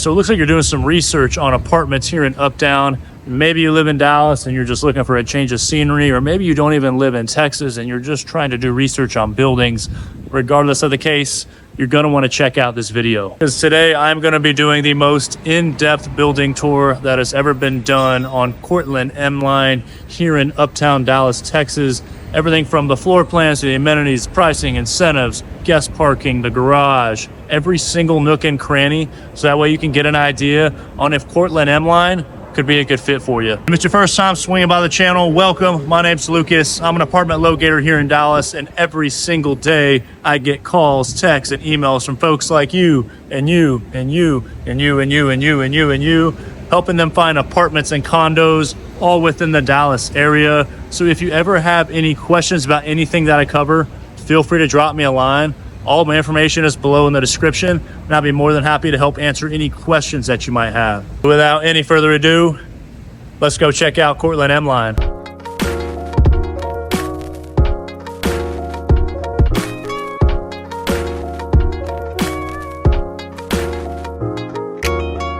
So it looks like you're doing some research on apartments here in Uptown. Maybe you live in Dallas and you're just looking for a change of scenery, or maybe you don't even live in Texas and you're just trying to do research on buildings. Regardless of the case, you're going to want to check out this video, because today I'm going to be doing the most in-depth building tour that has ever been done on Cortland M Line here in Uptown Dallas, Texas. Everything from the floor plans to the amenities, pricing, incentives, guest parking, the garage, every single nook and cranny. So that way you can get an idea on if Cortland M Line could be a good fit for you. If it's your first time swinging by the channel, welcome. My name's Lucas. I'm an apartment locator here in Dallas, and every single day I get calls, texts, and emails from folks like you and you and you and you and you and you and you and you, helping them find apartments and condos all within the Dallas area. So if you ever have any questions about anything that I cover, feel free to drop me a line. All my information is below in the description, and I'll be more than happy to help answer any questions that you might have. Without any further ado, let's go check out Cortland M Line.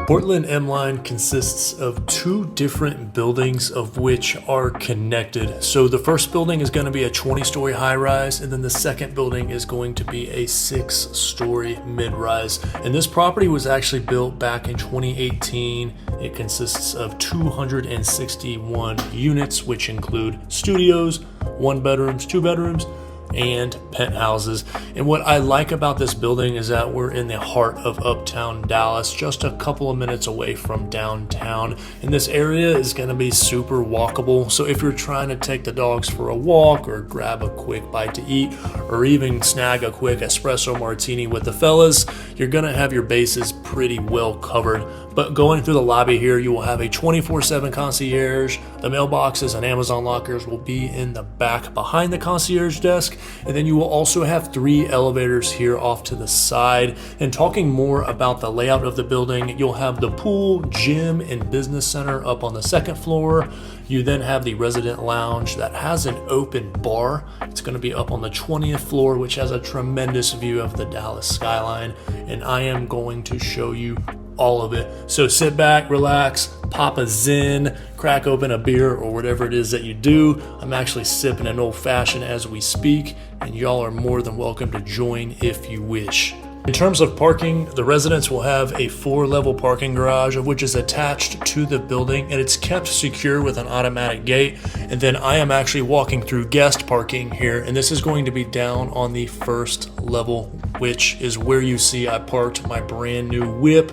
Cortland M Line consists of two different buildings of which are connected. So the first building is going to be a 20-story high-rise, and then the second building is going to be a 6-story mid-rise. And this property was actually built back in 2018. It consists of 261 units, which include studios, 1 bedrooms, 2 bedrooms, and penthouses. And what I like about this building is that we're in the heart of Uptown Dallas, just a couple of minutes away from downtown. And this area is going to be super walkable. So if you're trying to take the dogs for a walk, or grab a quick bite to eat, or even snag a quick espresso martini with the fellas, you're going to have your bases pretty well covered. But going through the lobby here, you will have a 24/7 concierge. The mailboxes and Amazon lockers will be in the back behind the concierge desk. And then you will also have 3 elevators here off to the side. And talking more about the layout of the building, you'll have the pool, gym, and business center up on the 2nd floor. You then have the resident lounge that has an open bar. It's going to be up on the 20th floor, which has a tremendous view of the Dallas skyline. And I am going to show you all of it. So sit back, relax, pop a Zen, crack open a beer, or whatever it is that you do. I'm actually sipping an old fashioned as we speak, and y'all are more than welcome to join if you wish. In terms of parking, the residents will have a 4-level parking garage, of which is attached to the building, and it's kept secure with an automatic gate. And then I am actually walking through guest parking here, and this is going to be down on the 1st level, which is where you see I parked my brand new whip.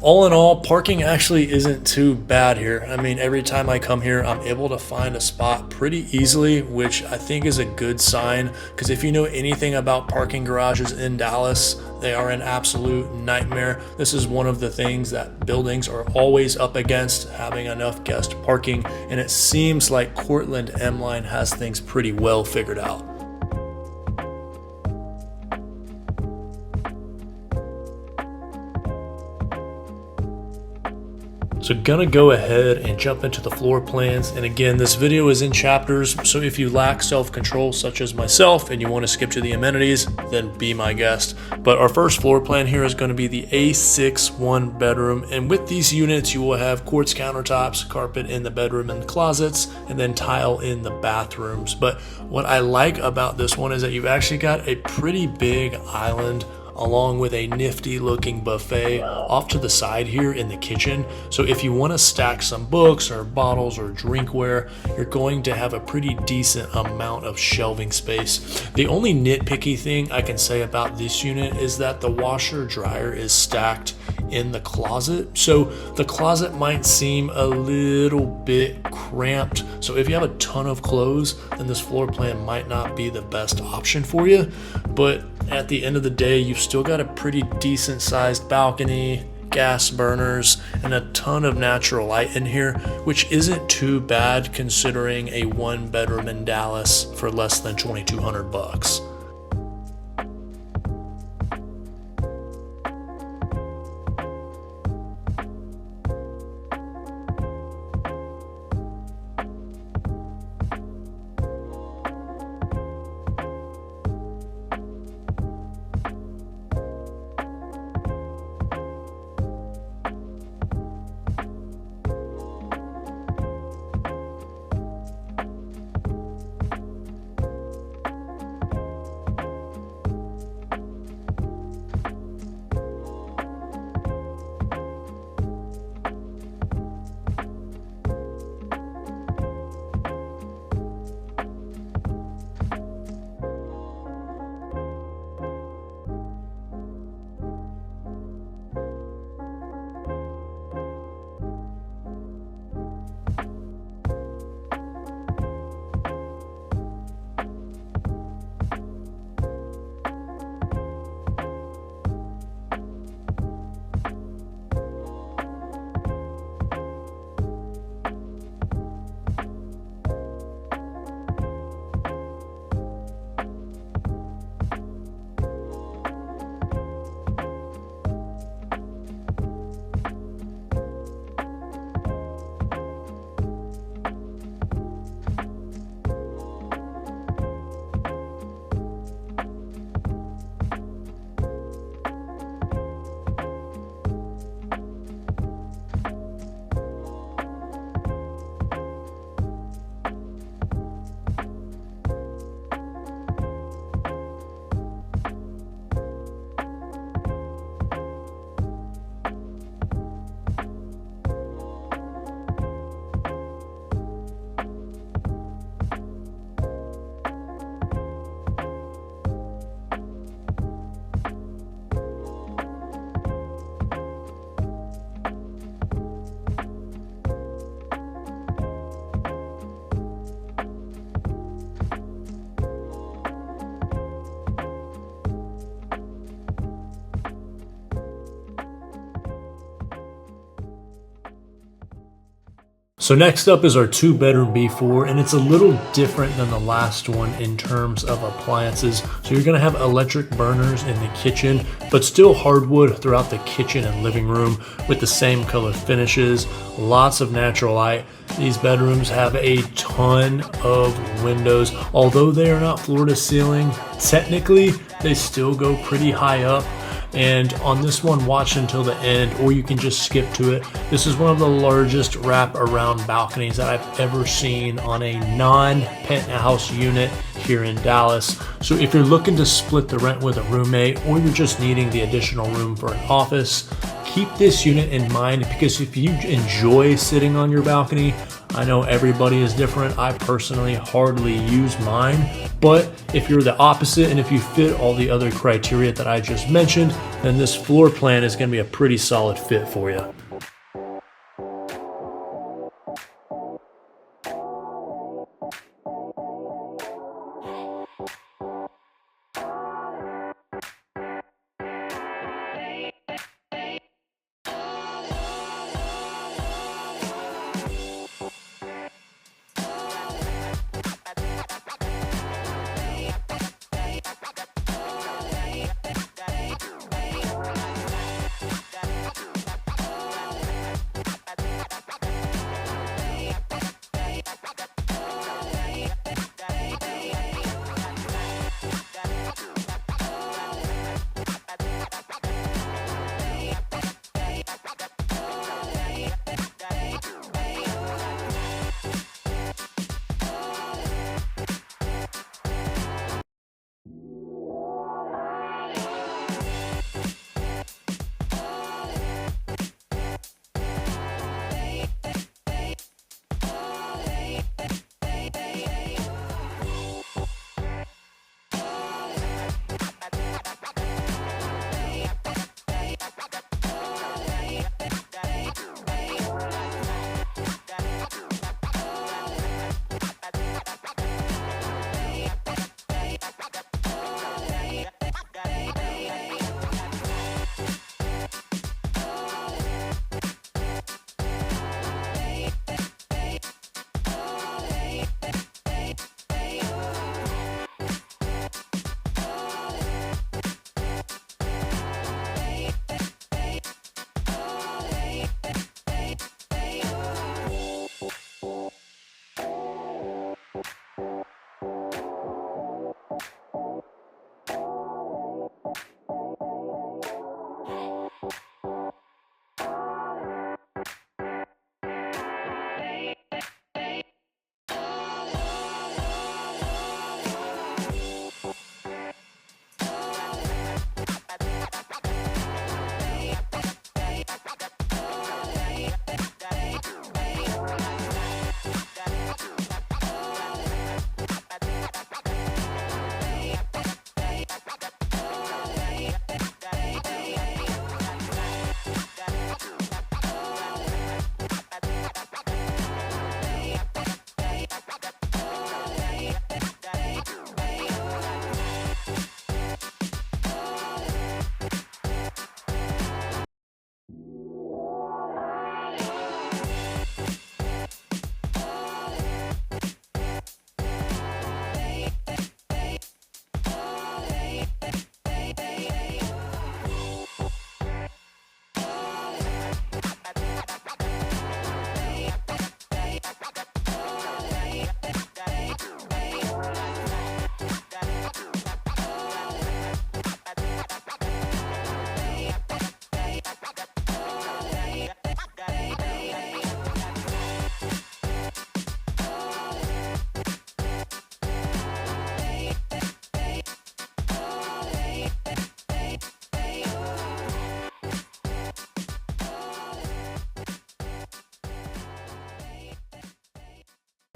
All in all, parking actually isn't too bad here. I mean, every time I come here, I'm able to find a spot pretty easily, which I think is a good sign, because if you know anything about parking garages in Dallas, they are an absolute nightmare. This is one of the things that buildings are always up against, having enough guest parking, and it seems like Cortland M Line has things pretty well figured out. So gonna go ahead and jump into the floor plans. And again, this video is in chapters, so if you lack self-control such as myself and you want to skip to the amenities, then be my guest. But our first floor plan here is going to be the A6 1-bedroom, and with these units you will have quartz countertops, carpet in the bedroom and the closets, and then tile in the bathrooms. But what I like about this one is that you've actually got a pretty big island along with a nifty looking buffet off to the side here in the kitchen. So if you want to stack some books or bottles or drinkware, you're going to have a pretty decent amount of shelving space. The only nitpicky thing I can say about this unit is that the washer dryer is stacked in the closet. So the closet might seem a little bit cramped. So if you have a ton of clothes, then this floor plan might not be the best option for you. But at the end of the day, you've still got a pretty decent sized balcony, gas burners, and a ton of natural light in here, which isn't too bad considering a 1-bedroom in Dallas for less than $2,200. So next up is our 2-bedroom B4, and it's a little different than the last one in terms of appliances. So you're gonna have electric burners in the kitchen, but still hardwood throughout the kitchen and living room with the same color finishes, lots of natural light. These bedrooms have a ton of windows. Although they are not floor to ceiling, technically they still go pretty high up. And on this one, watch until the end, or you can just skip to it. This is one of the largest wrap-around balconies that I've ever seen on a non-penthouse unit here in Dallas. So if you're looking to split the rent with a roommate, or you're just needing the additional room for an office, keep this unit in mind, because if you enjoy sitting on your balcony, I know everybody is different. I personally hardly use mine, but if you're the opposite and if you fit all the other criteria that I just mentioned, then this floor plan is going to be a pretty solid fit for you.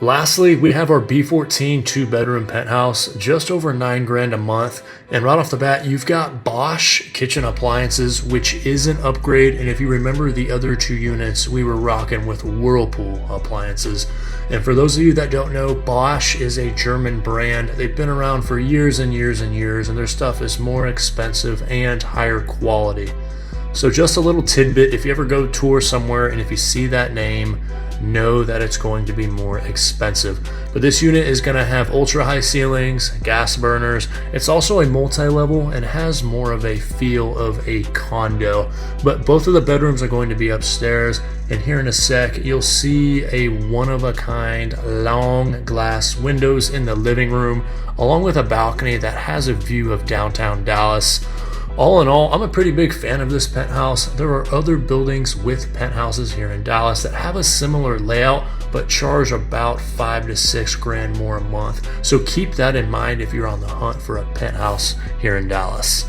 Lastly, we have our B14 2-bedroom penthouse, just over $9,000 a month. And right off the bat, you've got Bosch kitchen appliances, which is an upgrade. And if you remember the other two units, we were rocking with Whirlpool appliances. And for those of you that don't know, Bosch is a German brand. They've been around for years and years and years, and their stuff is more expensive and higher quality. So just a little tidbit, if you ever go tour somewhere and if you see that name, know that it's going to be more expensive. But this unit is going to have ultra high ceilings, gas burners. It's also a multi-level and has more of a feel of a condo. But both of the bedrooms are going to be upstairs, and here in a sec you'll see a one-of-a-kind long glass windows in the living room, along with a balcony that has a view of downtown Dallas. All in all, I'm a pretty big fan of this penthouse. There are other buildings with penthouses here in Dallas that have a similar layout but charge about $5 to $6 grand more a month. So keep that in mind if you're on the hunt for a penthouse here in Dallas.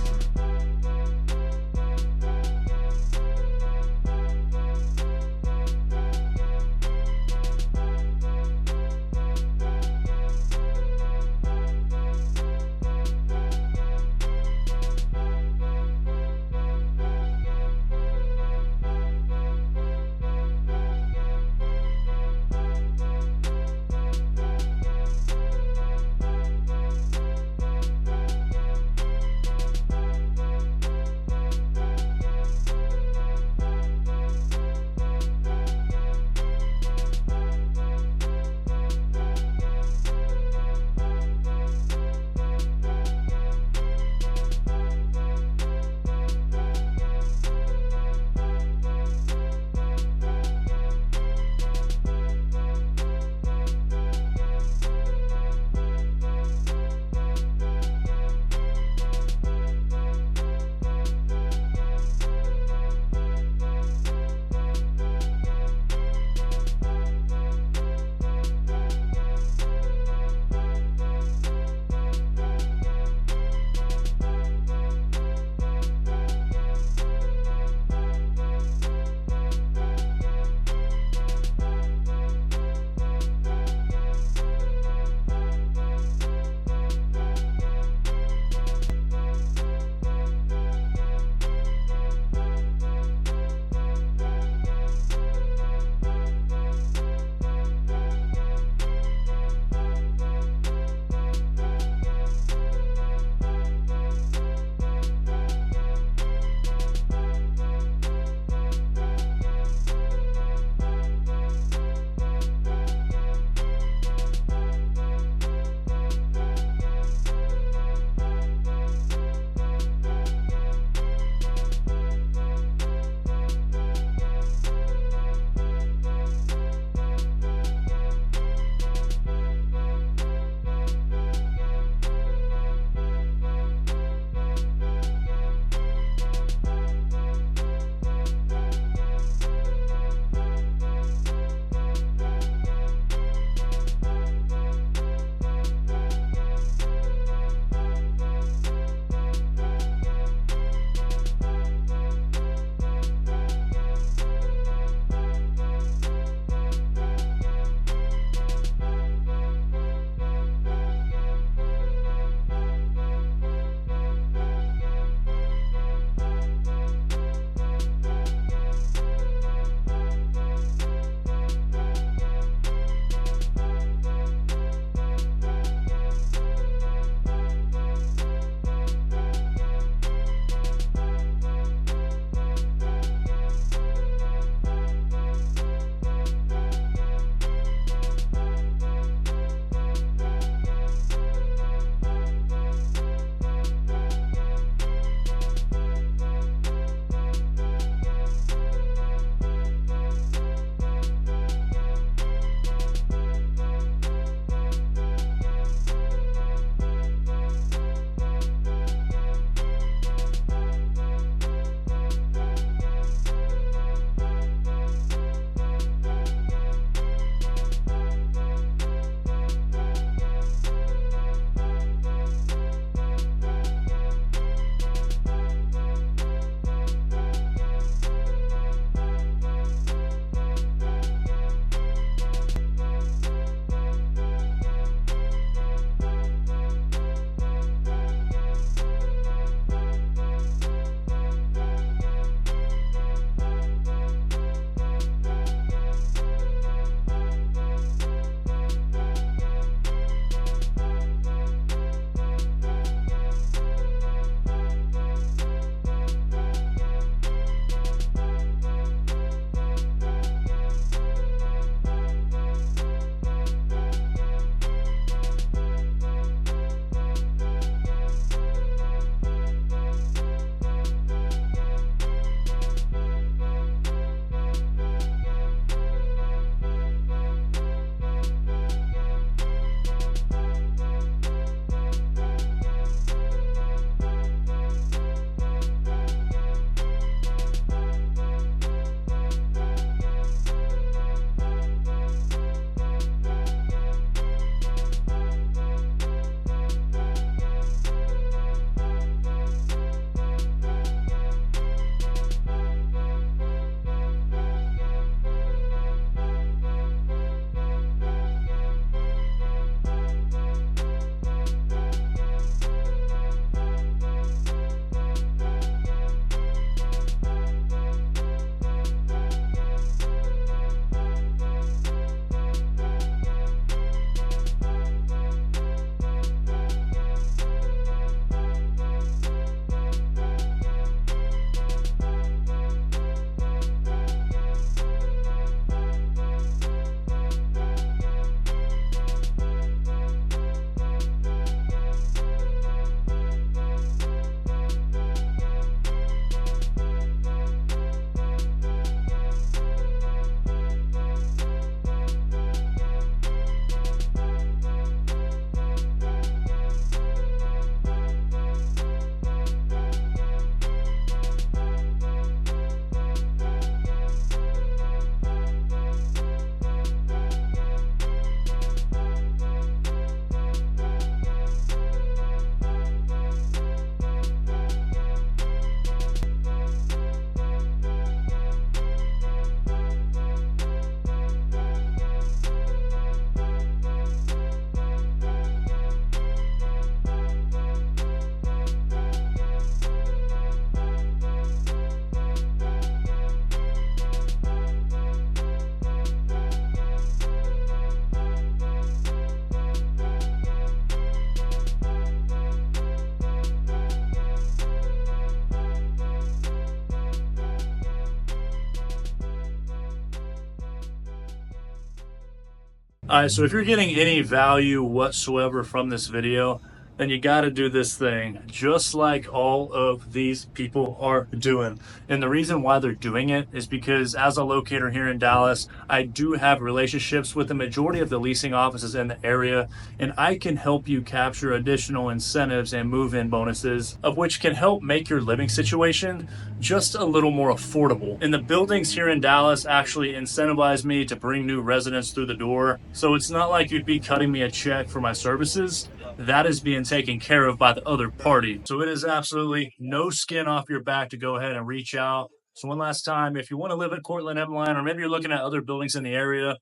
All right, so if you're getting any value whatsoever from this video, then you got to do this thing just like all of these people are doing. And the reason why they're doing it is because as a locator here in Dallas, I do have relationships with the majority of the leasing offices in the area, and I can help you capture additional incentives and move-in bonuses, of which can help make your living situation just a little more affordable. And the buildings here in Dallas actually incentivize me to bring new residents through the door. So it's not like you'd be cutting me a check for my services. That is being taken care of by the other party. So it is absolutely no skin off your back to go ahead and reach out. So one last time, if you want to live at Cortland M Line, or maybe you're looking at other buildings in the area,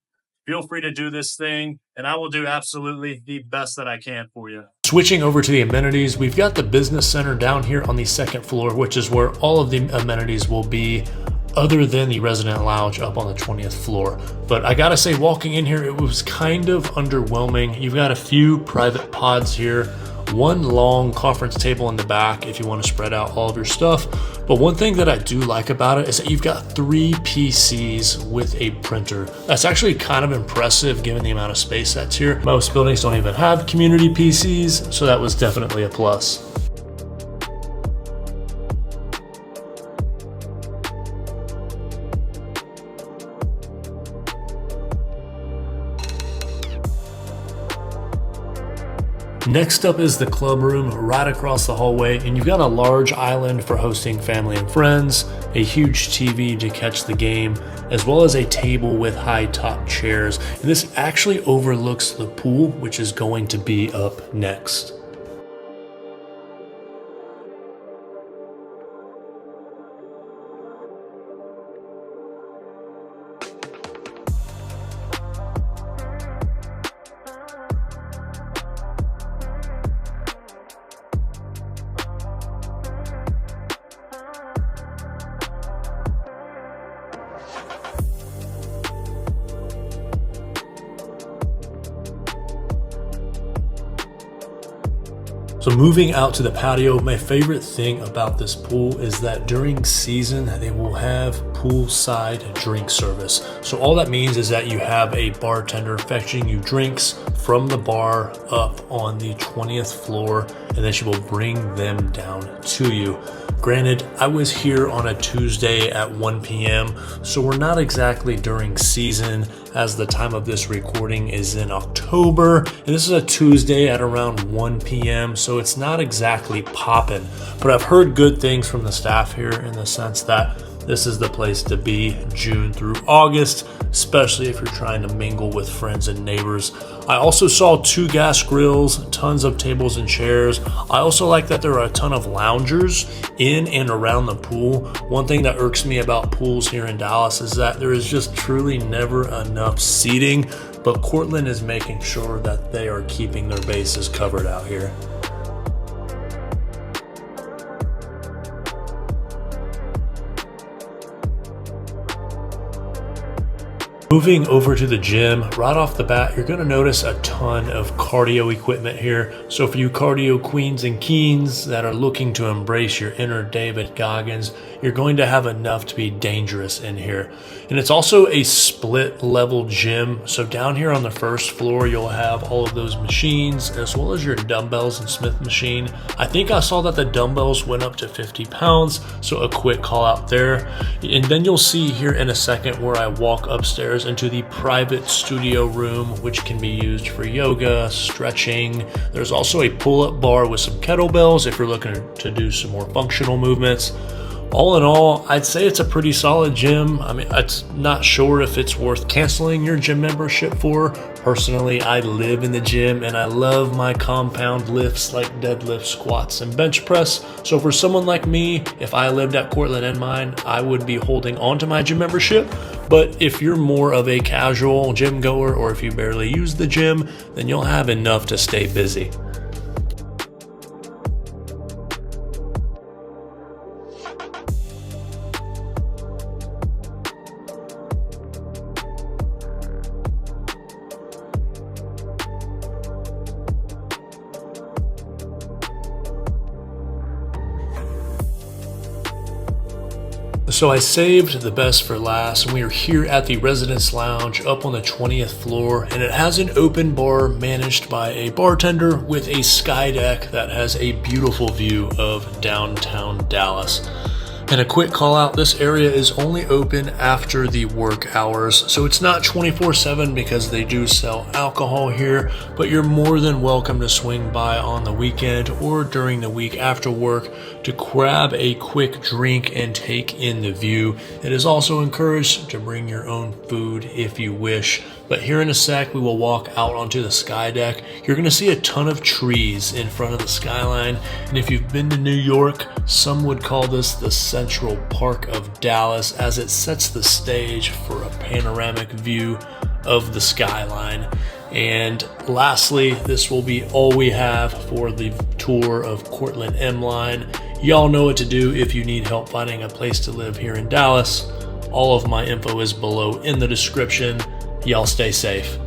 feel free to do this thing, and I will do absolutely the best that I can for you. Switching over to the amenities, we've got the business center down here on the second floor, which is where all of the amenities will be, other than the resident lounge up on the 20th floor. But I gotta say, walking in here, it was kind of underwhelming. You've got a few private pods here, one long conference table in the back if you want to spread out all of your stuff. But one thing that I do like about it is that you've got 3 PCs with a printer. That's actually kind of impressive given the amount of space that's here. Most buildings don't even have community PCs, so that was definitely a plus. Next up is the club room right across the hallway, and you've got a large island for hosting family and friends, a huge TV to catch the game, as well as a table with high top chairs. And this actually overlooks the pool, which is going to be up next. So moving out to the patio, my favorite thing about this pool is that during season, they will have poolside drink service. So all that means is that you have a bartender fetching you drinks from the bar up on the 20th floor, and then she will bring them down to you. Granted, I was here on a Tuesday at 1 p.m., so we're not exactly during season, as the time of this recording is in October, and this is a Tuesday at around 1 p.m., so it's not exactly popping. But I've heard good things from the staff here in the sense that this is the place to be June through August, especially if you're trying to mingle with friends and neighbors. I also saw 2 gas grills, tons of tables and chairs. I also like that there are a ton of loungers in and around the pool. One thing that irks me about pools here in Dallas is that there is just truly never enough seating, but Cortland is making sure that they are keeping their bases covered out here. Moving over to the gym, right off the bat, you're going to notice a ton of cardio equipment here. So for you cardio queens and keens that are looking to embrace your inner David Goggins, you're going to have enough to be dangerous in here. And it's also a split level gym. So down here on the first floor, you'll have all of those machines as well as your dumbbells and Smith machine. I think I saw that the dumbbells went up to 50 pounds. So a quick call out there. And then you'll see here in a second where I walk upstairs into the private studio room, which can be used for yoga, stretching. There's also a pull-up bar with some kettlebells if you're looking to do some more functional movements. All in all, I'd say it's a pretty solid gym. I mean, I'm not sure if it's worth canceling your gym membership for. Personally, I live in the gym and I love my compound lifts like deadlift, squats, and bench press. So for someone like me, if I lived at Cortland M Line, I would be holding on to my gym membership. But if you're more of a casual gym goer, or if you barely use the gym, then you'll have enough to stay busy. So I saved the best for last, and we are here at the Residence Lounge up on the 20th floor, and it has an open bar managed by a bartender with a sky deck that has a beautiful view of downtown Dallas. And a quick call out, this area is only open after the work hours, so it's not 24/7 because they do sell alcohol here, but you're more than welcome to swing by on the weekend or during the week after work to grab a quick drink and take in the view. It is also encouraged to bring your own food if you wish. But here in a sec, we will walk out onto the sky deck. You're going to see a ton of trees in front of the skyline. And if you've been to New York, some would call this the Central Park of Dallas, as it sets the stage for a panoramic view of the skyline. And lastly, this will be all we have for the tour of Cortland M Line. Y'all know what to do if you need help finding a place to live here in Dallas. All of my info is below in the description. Y'all stay safe.